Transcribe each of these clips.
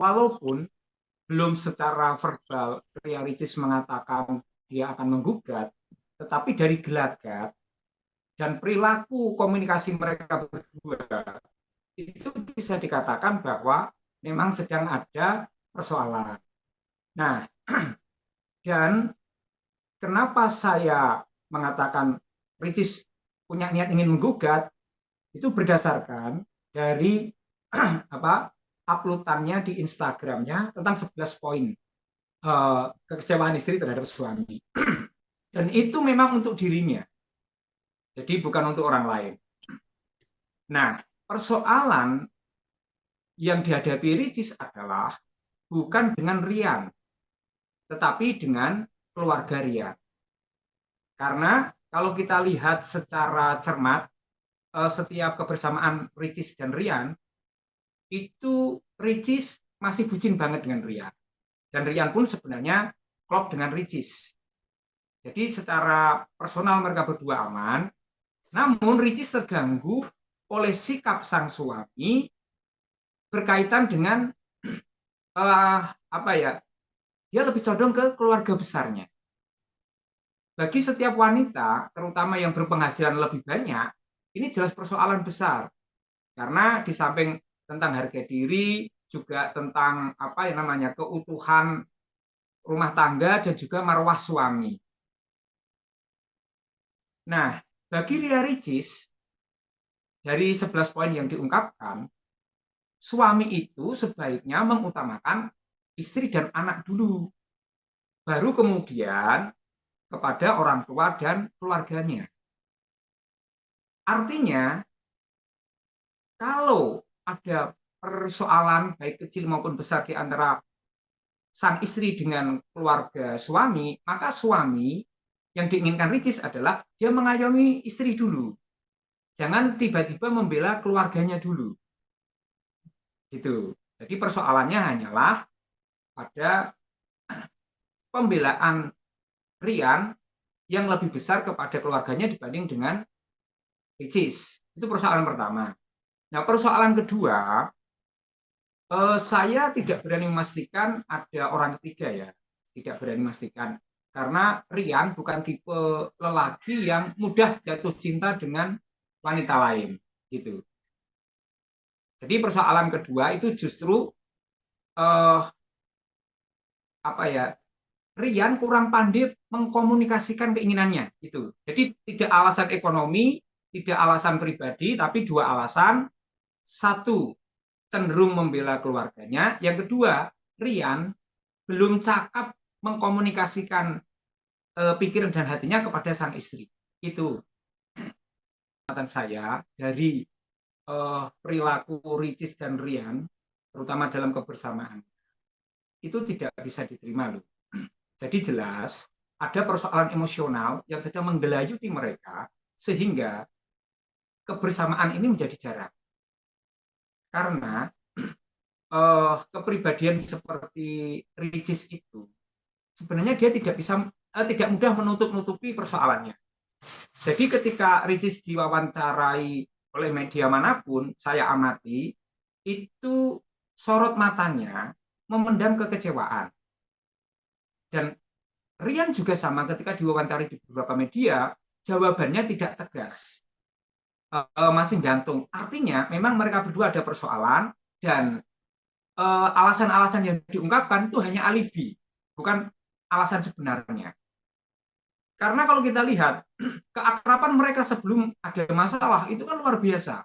walaupun belum secara verbal Ria Ricis mengatakan dia akan menggugat, tetapi dari gelagat dan perilaku komunikasi mereka berdua itu bisa dikatakan bahwa memang sedang ada persoalan. Nah, dan kenapa saya mengatakan Ricis punya niat ingin menggugat, itu berdasarkan dari apa uploadannya di Instagramnya tentang 11 poin kekecewaan istri terhadap suami. Dan itu memang untuk dirinya, jadi bukan untuk orang lain. Nah, persoalan yang dihadapi Ricis adalah bukan dengan Rian, tetapi dengan keluarga Rian. Karena kalau kita lihat secara cermat, setiap kebersamaan Ricis dan Rian, itu Ricis masih bucin banget dengan Rian. Dan Rian pun sebenarnya klop dengan Ricis. Jadi secara personal mereka berdua aman, namun Ricis terganggu oleh sikap sang suami berkaitan dengan apa ya, dia lebih condong ke keluarga besarnya. Bagi setiap wanita, terutama yang berpenghasilan lebih banyak, ini jelas persoalan besar. Karena di samping tentang harga diri, juga tentang apa yang namanya keutuhan rumah tangga dan juga marwah suami. Nah, bagi Ria Ricis, dari 11 poin yang diungkapkan, suami itu sebaiknya mengutamakan istri dan anak dulu. Baru kemudian kepada orang tua dan keluarganya. Artinya, kalau ada persoalan baik kecil maupun besar di antara sang istri dengan keluarga suami, maka suami yang diinginkan Ricis adalah dia mengayomi istri dulu. Jangan tiba-tiba membela keluarganya dulu. Gitu. Jadi persoalannya hanyalah pada pembelaan Rian yang lebih besar kepada keluarganya dibanding dengan Ricis. Itu persoalan pertama. Nah, persoalan kedua, saya tidak berani memastikan ada orang ketiga ya. Tidak berani memastikan. Karena Rian bukan tipe lelaki yang mudah jatuh cinta dengan wanita lain. Gitu. Jadi persoalan kedua itu justru apa ya, Rian kurang pandai mengkomunikasikan keinginannya gitu. Jadi tidak alasan ekonomi, tidak alasan pribadi, tapi dua alasan. Satu, cenderung membela keluarganya. Yang kedua, Rian belum cakap mengkomunikasikan pikiran dan hatinya kepada sang istri. Itu catatan saya dari perilaku Ricis dan Rian, terutama dalam kebersamaan. Itu tidak bisa diterima loh. Jadi jelas ada persoalan emosional yang sedang menggelayuti mereka sehingga kebersamaan ini menjadi jarang. Karena kepribadian seperti Ricis itu sebenarnya dia tidak mudah menutup-nutupi persoalannya. Jadi ketika Ricis diwawancarai oleh media manapun, saya amati itu sorot matanya memendam kekecewaan. Dan Rian juga sama, ketika diwawancari di beberapa media, jawabannya tidak tegas, masih gantung. Artinya memang mereka berdua ada persoalan dan alasan-alasan yang diungkapkan itu hanya alibi, bukan alasan sebenarnya. Karena kalau kita lihat keakraban mereka sebelum ada masalah itu kan luar biasa.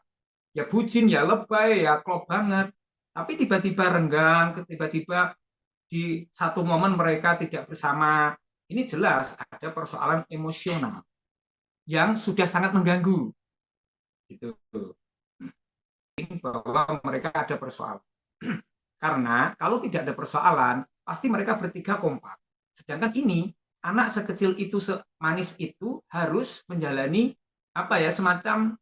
Ya bucin, ya lebay, ya klop banget. Tapi tiba-tiba renggang, tiba-tiba di satu momen mereka tidak bersama. Ini jelas ada persoalan emosional yang sudah sangat mengganggu. Gitu. Bahwa mereka ada persoalan. Karena kalau tidak ada persoalan, pasti mereka bertiga kompak. Sedangkan ini, anak sekecil itu, semanis itu harus menjalani apa ya, semacam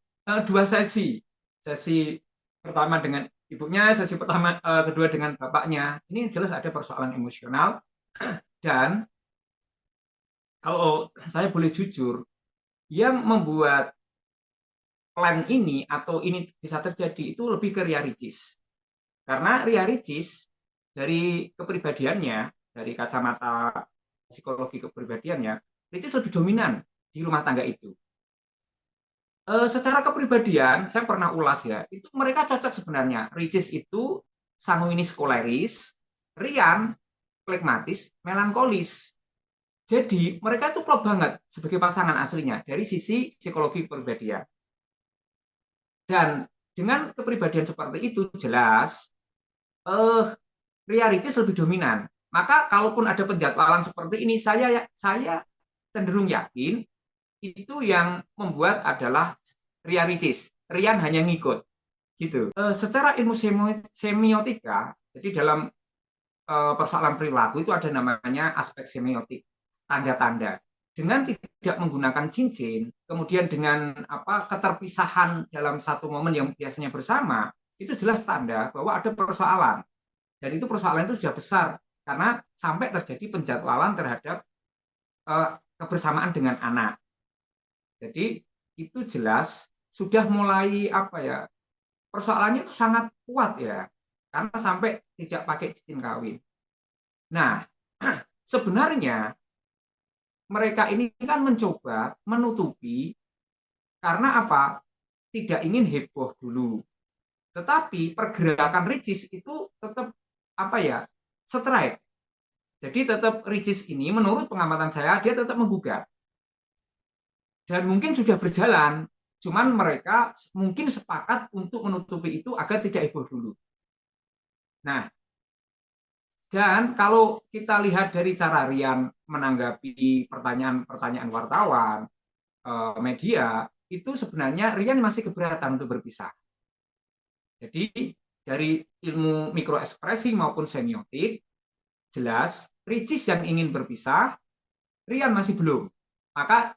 dua sesi. Sesi pertama dengan ibunya, sesi kedua dengan bapaknya. Ini jelas ada persoalan emosional. Dan kalau saya boleh jujur, yang membuat plan ini atau ini bisa terjadi itu lebih ke Ria Ricis. Karena Ria Ricis dari kepribadiannya, dari kacamata psikologi kepribadiannya, Ricis lebih dominan di rumah tangga itu. Secara kepribadian, saya pernah ulas ya, itu mereka cocok sebenarnya. Ricis itu sanguinis koleris, Rian flegmatis, melankolis. Jadi mereka itu klop banget sebagai pasangan aslinya dari sisi psikologi kepribadian. Dan dengan kepribadian seperti itu jelas Ria Ricis lebih dominan. Maka kalaupun ada penjadwalan seperti ini, saya cenderung yakin itu yang membuat adalah Ria Ricis. Rian hanya ngikut gitu. Secara ilmu semiotika, jadi dalam persoalan perilaku itu ada namanya aspek semiotik, tanda-tanda. Dengan tidak menggunakan cincin, kemudian dengan keterpisahan dalam satu momen yang biasanya bersama, itu jelas tanda bahwa ada persoalan. Dan itu persoalan itu sudah besar karena sampai terjadi penjadwalan terhadap kebersamaan dengan anak. Jadi itu jelas sudah mulai persoalannya itu sangat kuat ya, karena sampai tidak pakai cincin kawin. Nah, sebenarnya mereka ini kan mencoba menutupi karena apa? Tidak ingin heboh dulu. Tetapi pergerakan Ricis itu tetap strike. Jadi tetap Ricis ini menurut pengamatan saya dia tetap menggugat. Dan mungkin sudah berjalan, cuman mereka mungkin sepakat untuk menutupi itu agar tidak heboh dulu. Nah, dan kalau kita lihat dari cara Rian menanggapi pertanyaan-pertanyaan wartawan, media, itu sebenarnya Rian masih keberatan untuk berpisah. Jadi dari ilmu mikroekspresi maupun semiotik, jelas Ricis yang ingin berpisah, Rian masih belum. Maka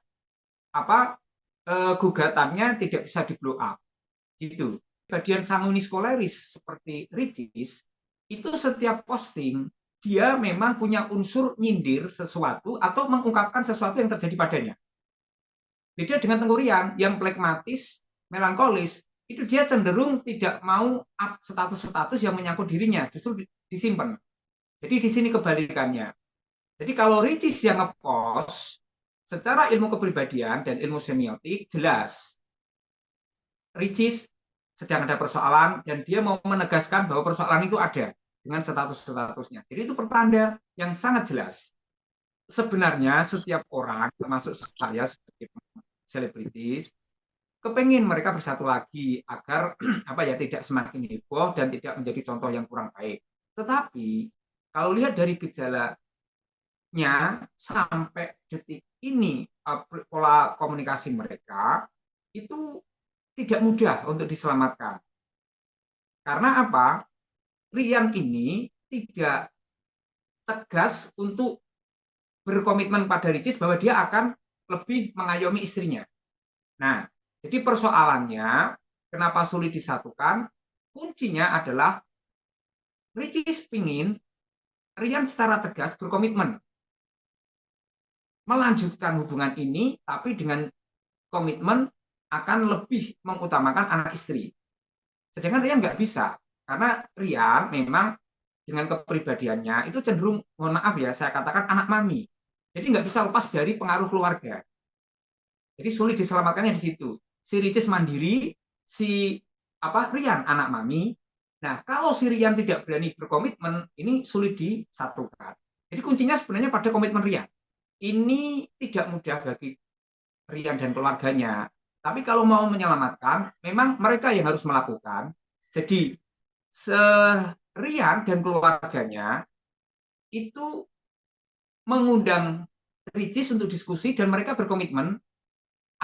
gugatannya tidak bisa di blow up. Gitu. Bagian sanguinis koleris seperti Ricis, itu setiap posting dia memang punya unsur nyindir sesuatu atau mengungkapkan sesuatu yang terjadi padanya. Beda dengan Tengku Rian yang plekmatis, melankolis, itu dia cenderung tidak mau up status-status yang menyangkut dirinya, justru disimpan. Jadi di sini kebalikannya. Jadi kalau Ricis yang ngepost, secara ilmu kepribadian dan ilmu semiotik, jelas Ricis sedang ada persoalan dan dia mau menegaskan bahwa persoalan itu ada dengan status-statusnya. Jadi itu pertanda yang sangat jelas. Sebenarnya setiap orang, termasuk saya sebagai selebritis, kepengen mereka bersatu lagi agar tidak semakin heboh dan tidak menjadi contoh yang kurang baik. Tetapi kalau lihat dari gejalanya sampai detik ini pola komunikasi mereka itu tidak mudah untuk diselamatkan. Karena apa? Rian ini tidak tegas untuk berkomitmen pada Ricis bahwa dia akan lebih mengayomi istrinya. Nah, jadi persoalannya kenapa sulit disatukan? Kuncinya adalah Ricis pingin Rian secara tegas berkomitmen melanjutkan hubungan ini, tapi dengan komitmen akan lebih mengutamakan anak istri. Sedangkan Rian nggak bisa, karena Rian memang dengan kepribadiannya itu cenderung, mohon maaf ya, saya katakan anak mami. Jadi nggak bisa lepas dari pengaruh keluarga. Jadi sulit diselamatkannya di situ. Si Ricis mandiri, si Rian anak mami. Nah, kalau si Rian tidak berani berkomitmen, ini sulit disatukan. Jadi kuncinya sebenarnya pada komitmen Rian. Ini tidak mudah bagi Rian dan keluarganya. Tapi kalau mau menyelamatkan, memang mereka yang harus melakukan. Jadi, Rian dan keluarganya itu mengundang Ricis untuk diskusi dan mereka berkomitmen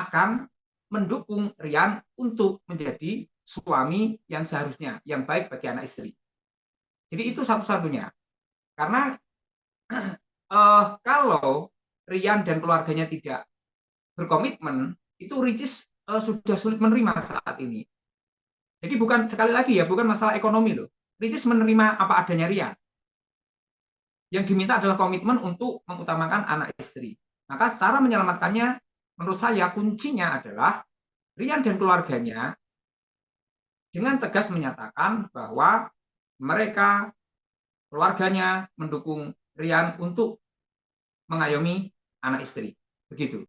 akan mendukung Rian untuk menjadi suami yang seharusnya, yang baik bagi anak istri. Jadi itu satu-satunya. Karena kalau Rian dan keluarganya tidak berkomitmen, itu Ricis sudah sulit menerima saat ini. Jadi bukan, sekali lagi ya, bukan masalah ekonomi loh. Ricis menerima apa adanya Rian. Yang diminta adalah komitmen untuk mengutamakan anak istri. Maka cara menyelamatkannya, menurut saya kuncinya adalah Rian dan keluarganya dengan tegas menyatakan bahwa mereka keluarganya mendukung Rian untuk mengayomi anak istri. Begitu.